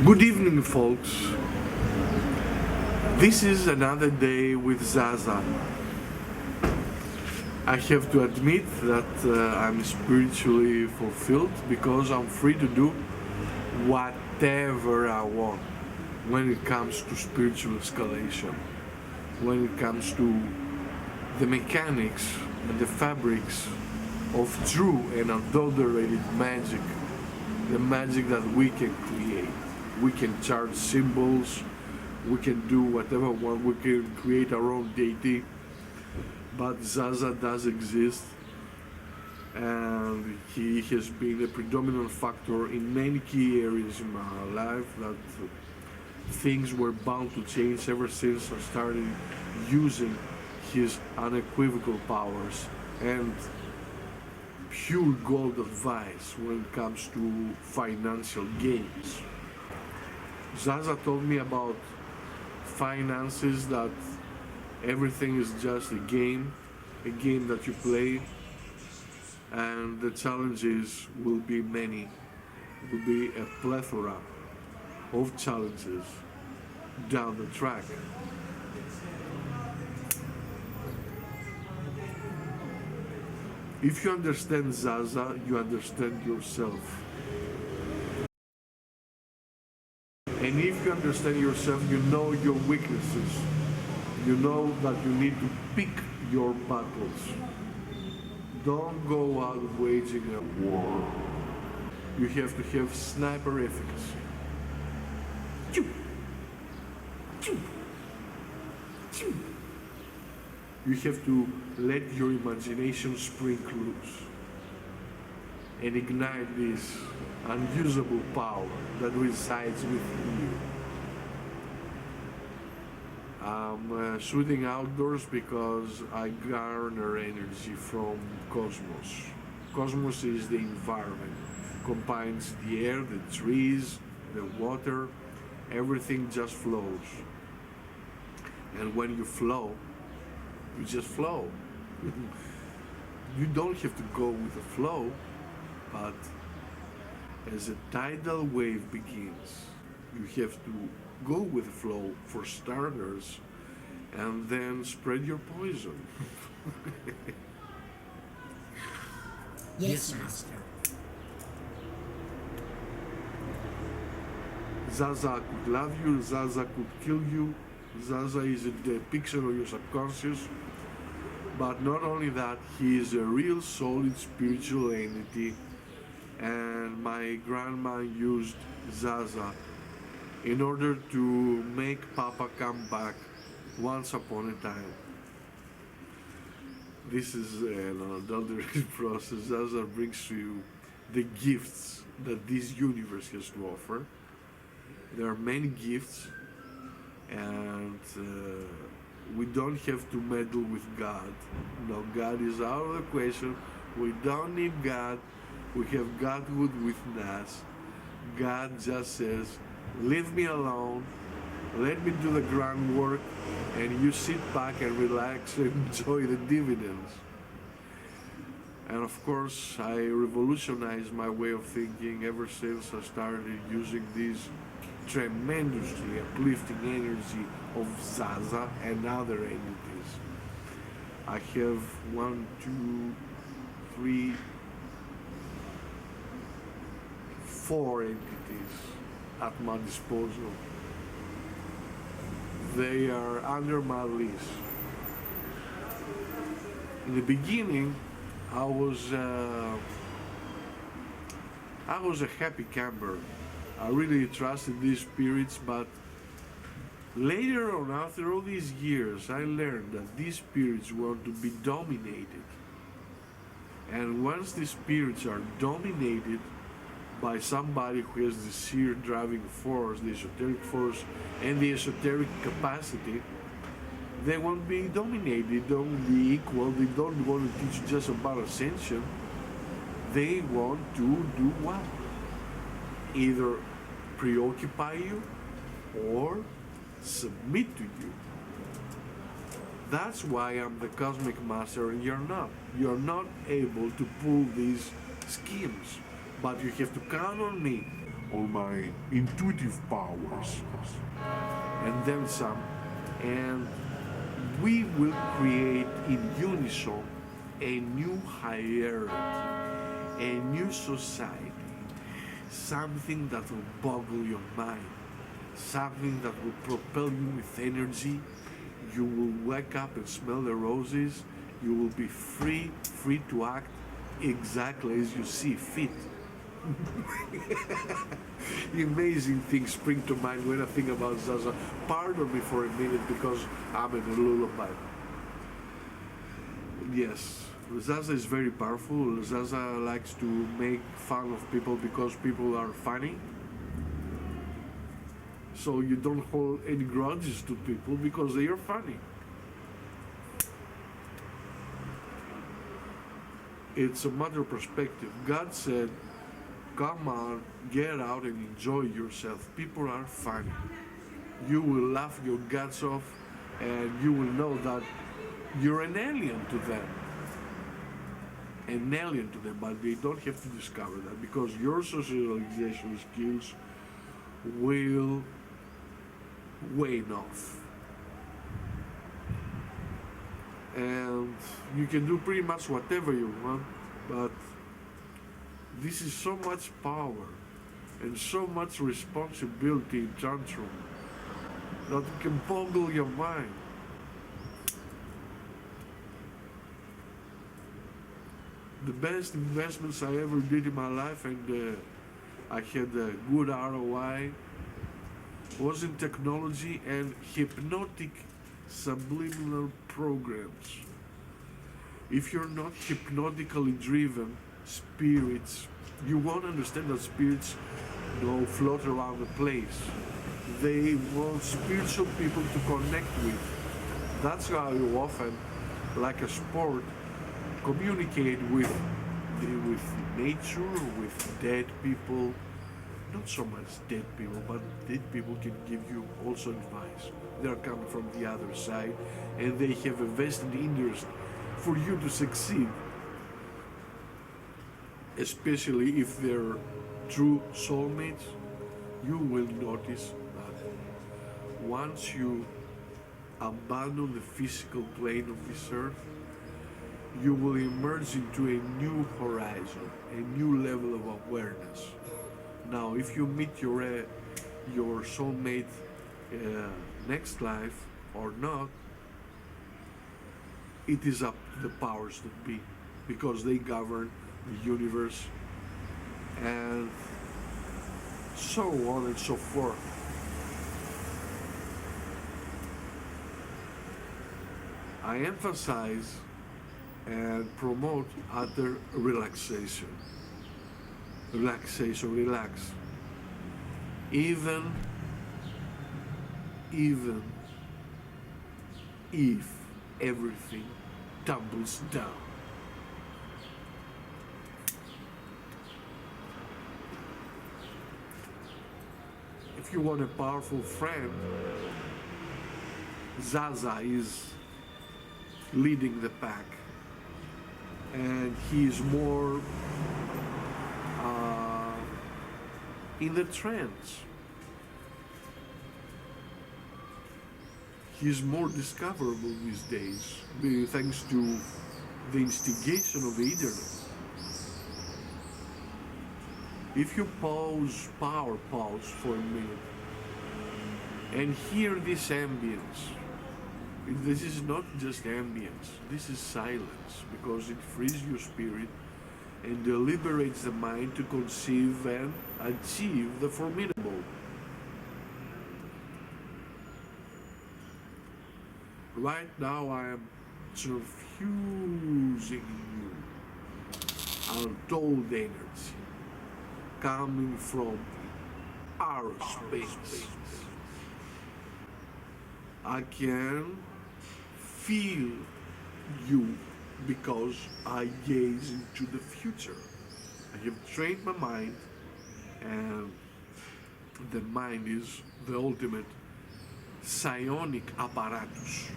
Good evening, folks. This is another day with Zaza. I have to admit that I'm spiritually fulfilled because I'm free to do whatever I want when it comes to spiritual escalation, when it comes to the mechanics and the fabrics of true and adulterated magic, the magic that we can create. We can chart symbols, we can do whatever we want, we can create our own deity, but Zaza does exist, and he has been a predominant factor in many key areas in my life that things were bound to change ever since I started using his unequivocal powers and pure gold advice when it comes to financial gains. Zaza told me about finances, that everything is just a game that you play, and the challenges will be many, will be a plethora of challenges down the track. If you understand Zaza, you understand yourself. And if you understand yourself, you know your weaknesses. You know that you need to pick your battles. Don't go out waging a war. You have to have sniper efficacy. Choo! Choo! Choo! You have to let your imagination spring loose and ignite this unusable power that resides within you. I'm shooting outdoors because I garner energy from cosmos. Cosmos is the environment, combines the air, the trees, the water, everything just flows. And when you flow, you just flow. You don't have to go with the flow, but as a tidal wave begins, you have to go with the flow for starters and then spread your poison. Yes, Master. Zaza could love you, Zaza could kill you, Zaza is a depiction of your subconscious, but not only that, he is a real solid spiritual entity, and my grandma used Zaza in order to make Papa come back once upon a time. This is an adulterated process. Zaza brings to you the gifts that this universe has to offer. There are many gifts, and we don't have to meddle with God. No, God is out of the question. We don't need God. We have Godhood within us. God just says, leave me alone, let me do the groundwork, and you sit back and relax and enjoy the dividends. And of course, I revolutionized my way of thinking ever since I started using this tremendously uplifting energy of Zaza and other entities. I have 1, 2, 3, 4 entities at my disposal. They are under my lease. In the beginning, I was a happy camper. I really trusted these spirits, but later on, after all these years, I learned that these spirits want to be dominated. And once these spirits are dominated by somebody who has the sheer driving force, the esoteric force, and the esoteric capacity, they won't be dominated, they don't be equal, they don't want to teach just about ascension. They want to do what? Either preoccupy you or submit to you. That's why I'm the cosmic master and you're not. You're not able to pull these schemes, but you have to count on me all my intuitive powers, and then some, and we will create in unison a new hierarchy, a new society, something that will boggle your mind, something that will propel you with energy. You will wake up and smell the roses. You will be free to act exactly as you see fit. Amazing things spring to mind when I think about Zaza. Pardon me for a minute because I'm in a lullaby. Yes, Zaza is very powerful. Zaza likes to make fun of people because people are funny. So you don't hold any grudges to people because they are funny. It's a matter of perspective. God said, come on, get out and enjoy yourself. People are funny. You will laugh your guts off and you will know that you're an alien to them. An alien to them, but they don't have to discover that because your socialization skills will wane off. And you can do pretty much whatever you want, but this is so much power and so much responsibility in tantrum that it can boggle your mind. The best investments I ever did in my life, and I had a good ROI, was in technology and hypnotic subliminal programs. If you're not hypnotically driven, spirits, you won't understand that spirits don't float around the place. They want spiritual people to connect with. That's how you often, like a sport, communicate with nature, with dead people. Not so much dead people, but dead people can give you also advice. They're coming from the other side and they have a vested interest for you to succeed. Especially if they're true soulmates, you will notice that once you abandon the physical plane of this earth, you will emerge into a new horizon, a new level of awareness. Now, if you meet your soulmate next life or not, it is up to the powers that be, because they govern the universe and so on and so forth. I emphasize and promote utter relaxation. Relaxation, relax. Even if everything tumbles down. If you want a powerful friend, Zaza is leading the pack, and he is more in the trance. He is more discoverable these days, thanks to the instigation of the internet. If you pause for a minute and hear this ambience, this is not just ambience, this is silence, because it frees your spirit and deliberates the mind to conceive and achieve the formidable. Right now I am transfusing you untold energy coming from outer space. I can feel you because I gaze into the future. I have trained my mind, and the mind is the ultimate psionic apparatus.